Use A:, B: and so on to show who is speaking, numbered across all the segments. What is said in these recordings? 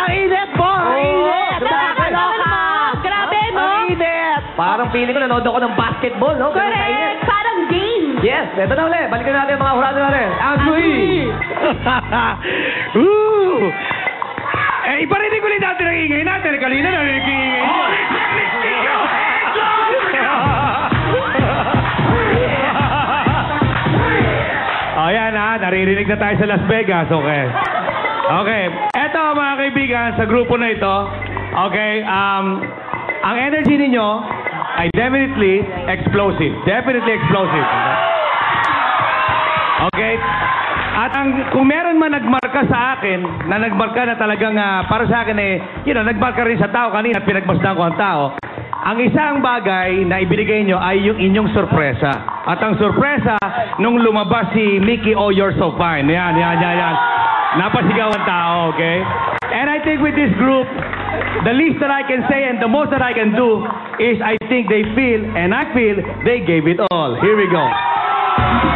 A: Ang init po! Ang init!
B: Nakakaloka! Grabe, no?
A: Ang init! Parang feeling ko nanood ako ng basketball, no? Ganun kainit.
B: Correct! Parang game!
A: Yes, eto na ulit. Balikan natin ang mga hurado natin. Andrew!
C: Iparinig ulit natin ang ingay natin. Kanina narinig yung ingay nyo. Ayan ha, naririnig na tayo sa Las Vegas. Okay. Okay. Eto mga kaibigan, sa grupo na ito, okay, ang energy ninyo ay definitely explosive. Definitely explosive. Okay? At kung meron man nagmarka sa akin, na nagmarka na talagang para sa akin nagmarka rin sa tao kanina at pinagmasdan ko ang tao, ang isang bagay na ibinigay nyo ay yung inyong sorpresa. At ang sorpresa, nung lumabas si Mickey, oh, you're so fine. Yan. Napasigaw ang tao, okay? And I think with this group, the least that I can say and the most that I can do is I think they feel, and I feel, they gave it all. Here we go.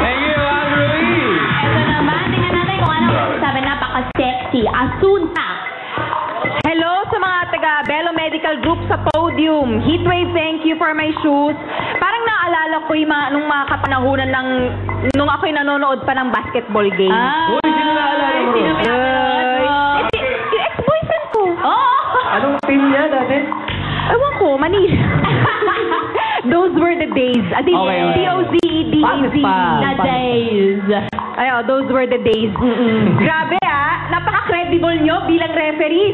C: Thank you, Andrew.
B: Ito naman, tingnan natin kung ano sabi, napaka-sexy. Asunta. Hello sa mga taga Bello Medical Group sa podium. Heatwave, thank you for my shoes. Parang naalala ko yung nung mga kapanahunan nung ako'y nanonood pa ng basketball game.
A: Uy, sino naalala mo?
B: Sino pinapanood? Yung ex-boyfriend ko. Oh!
A: Anong team niya dati?
B: Ewan ko, Manila. Those were the days. I think
A: Okay.
B: D-O-Z-E-D-A-Z.
A: The
B: days. Ayo, those were the days. Grabe napaka-credible nyo bilang referee.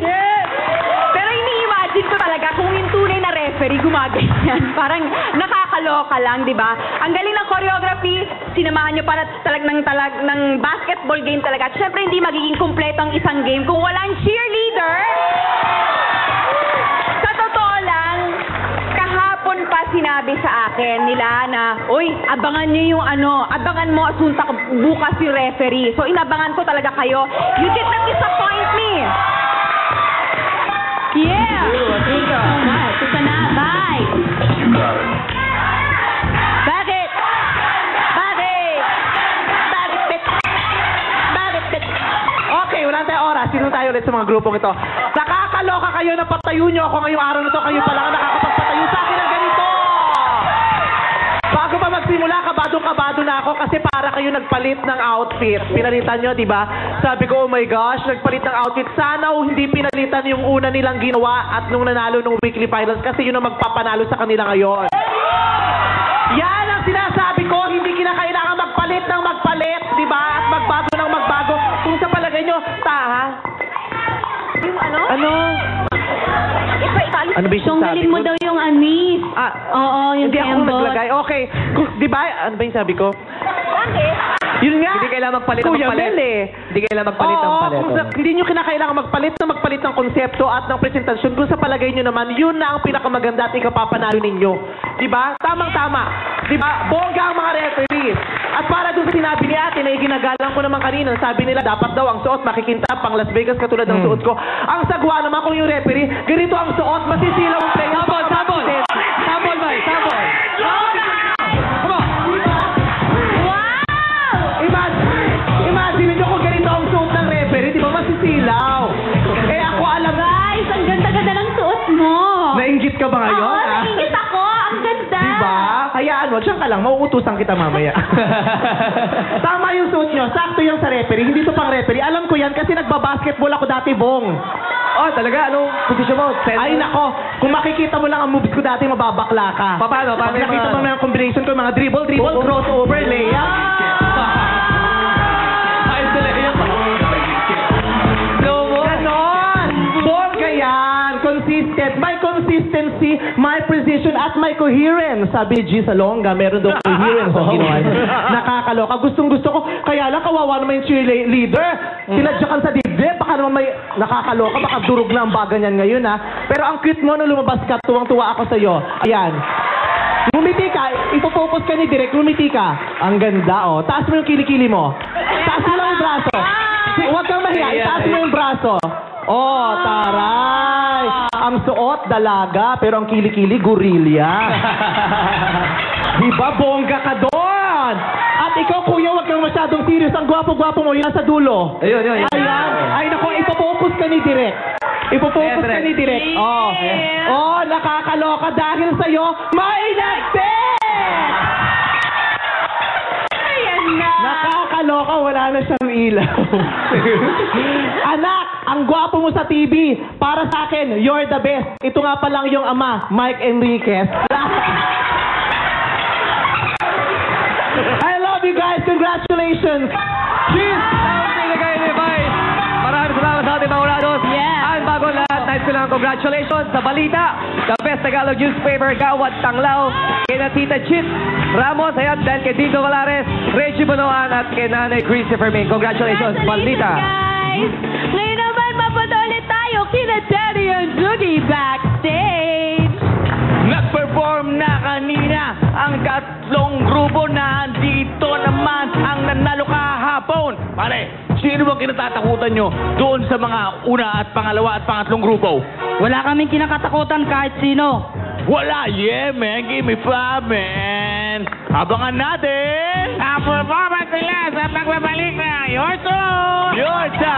B: Pero ini-imagine ko talaga kung yung tunay na referee gumaganyan. Parang nakakaloka lang, di ba? Ang galing ng choreography, sinamahan nyo para ng basketball game talaga. At syempre, hindi magiging kumpleto ang isang game kung walang cheerleader. Sa totoo lang, kahapon pa sinabi sa akin nila na, uy, abangan nyo yung abangan mo, Asunta, bukas yung referee. So, inabangan ko talaga kayo. You did not disappoint me. Yeah. Thank you so much. Ito na. Bye. Bakit?
A: Okay, wala tayong oras. Sino tayo ulit sa mga grupong ito? Nakakaloka kayo na patayo nyo ako ngayong araw na to. Kayo pa lang ang nakakapagpatayo sa akin ng ganito. Bago pa magsimula, kabadong-kabado na ako kasi para kayo nagpalit ng outfit. Pinalitan nyo, di ba? Sabi ko, oh my gosh, nagpalit ng outfit. Sana hindi pinalitan yung una nilang ginawa at nung nanalo ng weekly finals kasi yun ang magpapanalo sa kanila ngayon. Yan ang sinasabi ko, hindi kinakailangan magpalit ng magpalit, di ba? At magbago ng magbago. Kung sa palagay nyo,
B: Yung ano?
A: Ano? Ano ba yung
B: Tunggalin
A: sabi
B: mo
A: ko?
B: daw yung anis. Oo, yung
A: Hindi ako
B: kembot.
A: naglagay. Okay. Di ba? Ano ba yung sabi ko?
B: Bakit?
A: Yun nga.
D: Hindi kailangan magpalit ng
A: Kuya
D: magpalit.
A: Mel eh.
D: Hindi kailangan magpalit ng
A: Oo,
D: palit.
A: hindi nyo kinakailangan magpalit ng konsepto at ng presentasyon. Kung sa palagay nyo naman, yun na ang pinakamaganda at ikapapanalo ninyo. Di ba? Tamang-tama. Di ba? Bongga ang mga referees. At para doon sa sinabi ni ate na iginagalang ko naman kanina, sabi nila dapat daw ang suot makikintab pang Las Vegas katulad ng suot ko. Ang sagwa naman kung yung referee, ganito ang suot, masisilaw ang player.
D: Sabol! Sabol, Bay! Sabol! Come on!
B: Wow!
A: Imagine nyo kung ganito ang suot ng referee, di ba masisilaw? Eh ako alam na.
B: Guys, ang ganda-ganda ng suot mo.
A: Nainggit ka ba ngayon?
B: Oo,
A: ah?
B: naingit ako. Ang ganda.
A: Diba? Hayaan mo, diyan ka lang, mauutusan kita mamaya. Tama yung suot nyo, sakto yung sa referee, hindi to pang referee. Alam ko yan kasi nagbabasketball ako dati, Bong.
D: Oh, talaga? Anong posisyon mo?
A: Ay nako, kung makikita mo lang ang moves ko dati, mababakla ka.
D: Paano?
A: Pag nakita mo lang ang combination ko, mga dribble, crossover, layup.
D: Ayos talaga yan.
A: Ganon! Bongga yan! Consistent. My consistency, my precision, at my coherence. Sabi ni G. Salonga, meron daw coherence ang ginawa niya. Nakakaloka. Gustong-gusto ko. Kaya lang, kawawa naman yung cheerleader. Sinadyakan sa dibdib. Baka naman may nakakaloka. Baka durog na ang baga niyan ngayon, ha? Pero ang cute mo nung lumabas ka, tuwang-tuwa ako sa'yo. Ayan. Ngumiti ka. Ipofocus ka ni Direk. Ngumiti ka. Ang ganda, oh. Taas mo yung kilikili mo. Taas mo lang yung braso. Huwag kang mahiya. Itaas mo yung braso. Oh, taray! Ang suot, dalaga, pero ang kilikili, gorilya. Diba, bongga ka doon? At ikaw, kuya, huwag kang masyadong serious. Ang gwapo-gwapo mo, yun nasa dulo.
D: Ayun.
A: Ayan. Ay, nako, ipopokus ka ni Direk. Ipupokus ka
C: Direk.
A: ni Direk. Oh.
B: Yeah.
A: Oh, nakakaloka dahil sa'yo, may nag-bet!
B: Ayan na.
A: Nakakaloka, wala na siyang ilaw. Anak, ang gwapo mo sa TV. Para sa akin, you're the best. Ito nga pa lang yung ama, Mike Enriquez. I love you guys. Congratulations.
C: Cheers! Maraming salamat sa ating mga urados.
B: Yeah.
C: Ang bago lahat, nice ko lang congratulations sa balita. The Best Tagalog Newspaper, Gawad Tanglaw, kay na Tita Chit Ramos, ayan, then kay Dito Valares, Reggie Bonoan, at kay Nanay Christopher Ming. Congratulations, balita.
B: Guys! Ngayon naman, mapunta ulit tayo kina Daddy and Judy backstage.
E: Nag-perform na kanina ang tatlong grupo na dito naman ang nanalo kahapon. Pare, sino bang kinatatakutan nyo doon sa mga una at pangalawa at pangatlong grupo?
F: Wala kaming kinakatakutan kahit sino.
E: Wala, yeah man, give me five man. Abangan natin ang performance nila sa pagbabalik na Your Soul, Your Time.